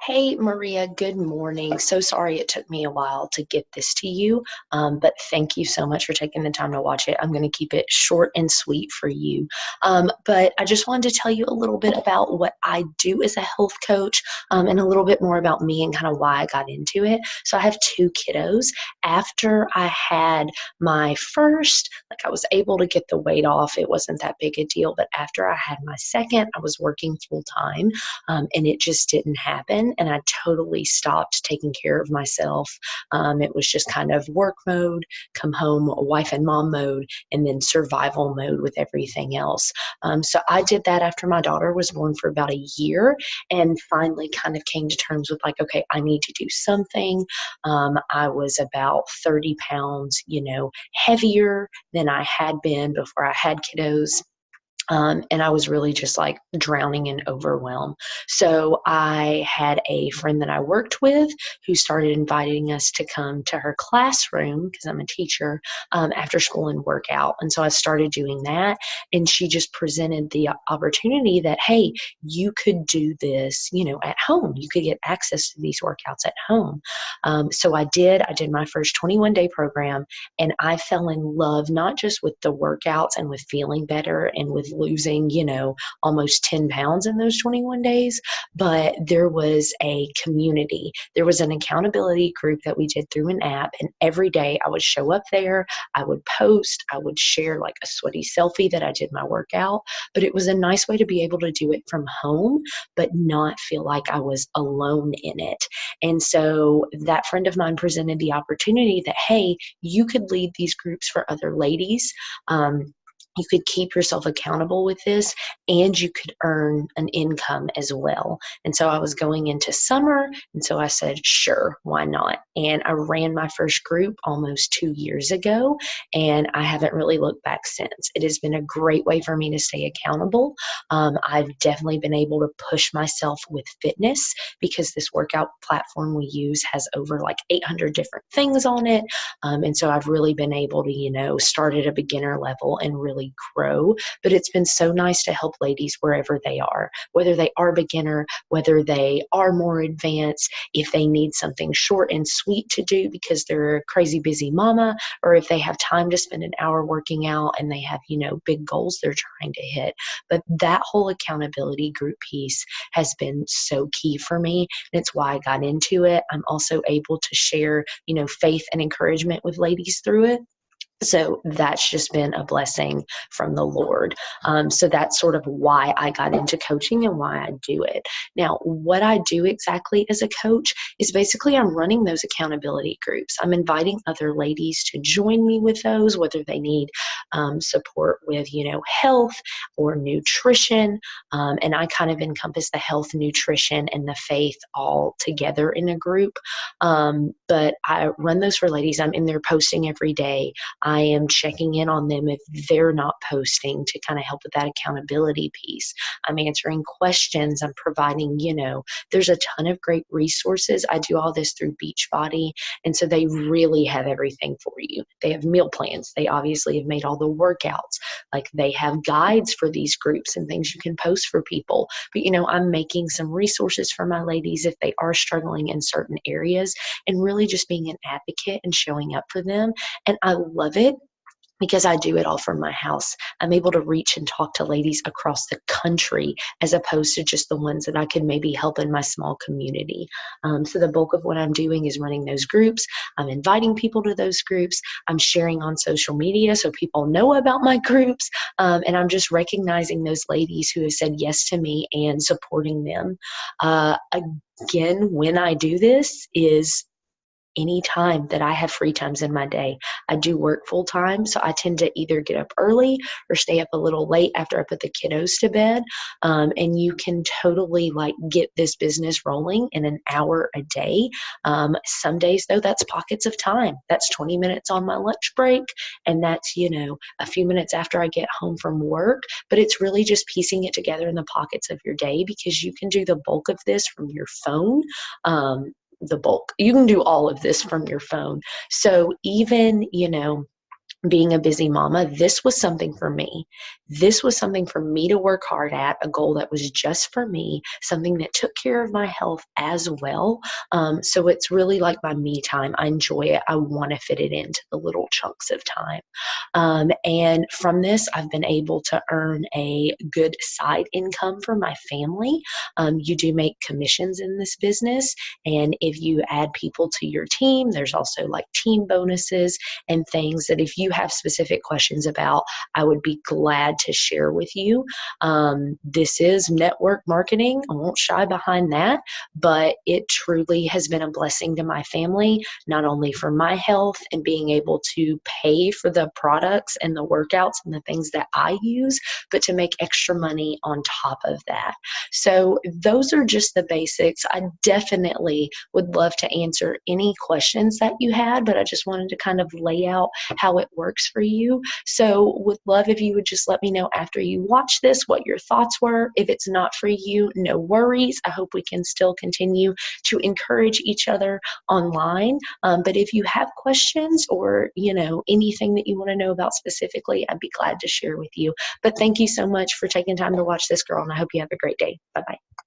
Hey, Maria, good morning. So sorry it took me a while to get this to you, but thank you so much for taking the time to watch it. I'm going to keep it short and sweet for you. But I just wanted to tell you a little bit about what I do as a health coach, and a little bit more about me and kind of why I got into it. So I have two kiddos. After I had my first, I was able to get the weight off. It wasn't that big a deal. But after I had my second, I was working full time, and it just didn't happen. And I totally stopped taking care of myself. It was just kind of work mode, come home, wife and mom mode, and then survival mode with everything else. So I did that after my daughter was born for about a year, and finally kind of came to terms with like, okay, I need to do something. I was about 30 pounds, heavier than I had been before I had kiddos. And I was really just like drowning in overwhelm. So I had a friend that I worked with who started inviting us to come to her classroom because I'm a teacher, after school and work out. And so I started doing that. And she just presented the opportunity that, hey, you could do this, at home. You could get access to these workouts at home. So I did. I did my first 21-day program, and I fell in love not just with the workouts and with feeling better and with losing, almost 10 pounds in those 21 days, but there was a community. There was an accountability group that we did through an app, and every day I would show up there, I would post, I would share like a sweaty selfie that I did my workout, but it was a nice way to be able to do it from home, but not feel like I was alone in it. And so that friend of mine presented the opportunity that, hey, you could lead these groups for other ladies. You could keep yourself accountable with this, and you could earn an income as well. And so I was going into summer, and so I said, sure, why not? And I ran my first group almost 2 years ago, and I haven't really looked back since. It has been a great way for me to stay accountable. I've definitely been able to push myself with fitness because this workout platform we use has over like 800 different things on it. And so I've really been able to, start at a beginner level and really grow. But it's been so nice to help ladies wherever they are, whether they are beginner, whether they are more advanced, if they need something short and sweet to do because they're a crazy busy mama, or if they have time to spend an hour working out and they have, big goals they're trying to hit. But that whole accountability group piece has been so key for me. And it's why I got into it. I'm also able to share, faith and encouragement with ladies through it. So that's just been a blessing from the Lord. So that's sort of why I got into coaching and why I do it. Now, what I do exactly as a coach is basically I'm running those accountability groups. I'm inviting other ladies to join me with those, whether they need support with, health or nutrition. And I kind of encompass the health, nutrition, and the faith all together in a group. But I run those for ladies. I'm in there posting every day. I am checking in on them if they're not posting to kind of help with that accountability piece. I'm answering questions. I'm providing, there's a ton of great resources. I do all this through Beachbody. And so they really have everything for you. They have meal plans. They obviously have made all the workouts. Like they have guides for these groups and things you can post for people. But, I'm making some resources for my ladies if they are struggling in certain areas, and really just being an advocate and showing up for them. And I love it because I do it all from my house. I'm able to reach and talk to ladies across the country as opposed to just the ones that I could maybe help in my small community. So the bulk of what I'm doing is running those groups. I'm inviting people to those groups. I'm sharing on social media so people know about my groups. And I'm just recognizing those ladies who have said yes to me and supporting them. Again, when I do this is any time that I have free times in my day. I do work full time, so I tend to either get up early or stay up a little late after I put the kiddos to bed. And you can totally like get this business rolling in an hour a day. Some days though, that's pockets of time. That's 20 minutes on my lunch break. And that's, a few minutes after I get home from work, but it's really just piecing it together in the pockets of your day because you can do the bulk of this from your phone. The bulk. You can do all of this from your phone. So even, being a busy mama, this was something for me. This was something for me to work hard at, a goal that was just for me, something that took care of my health as well. So it's really like my me time. I enjoy it. I want to fit it into the little chunks of time. And from this, I've been able to earn a good side income for my family. You do make commissions in this business. And if you add people to your team, there's also like team bonuses and things that if you have specific questions about, I would be glad to share with you. This is network marketing. I won't shy behind that, but it truly has been a blessing to my family, not only for my health and being able to pay for the products and the workouts and the things that I use, but to make extra money on top of that. So those are just the basics. I definitely would love to answer any questions that you had, but I just wanted to kind of lay out how it works for you. So would love if you would just let me know after you watch this what your thoughts were. If it's not for you, no worries. I hope we can still continue to encourage each other online. But if you have questions or, anything that you want to know about specifically, I'd be glad to share with you. But thank you so much for taking time to watch this, girl, and I hope you have a great day. Bye-bye.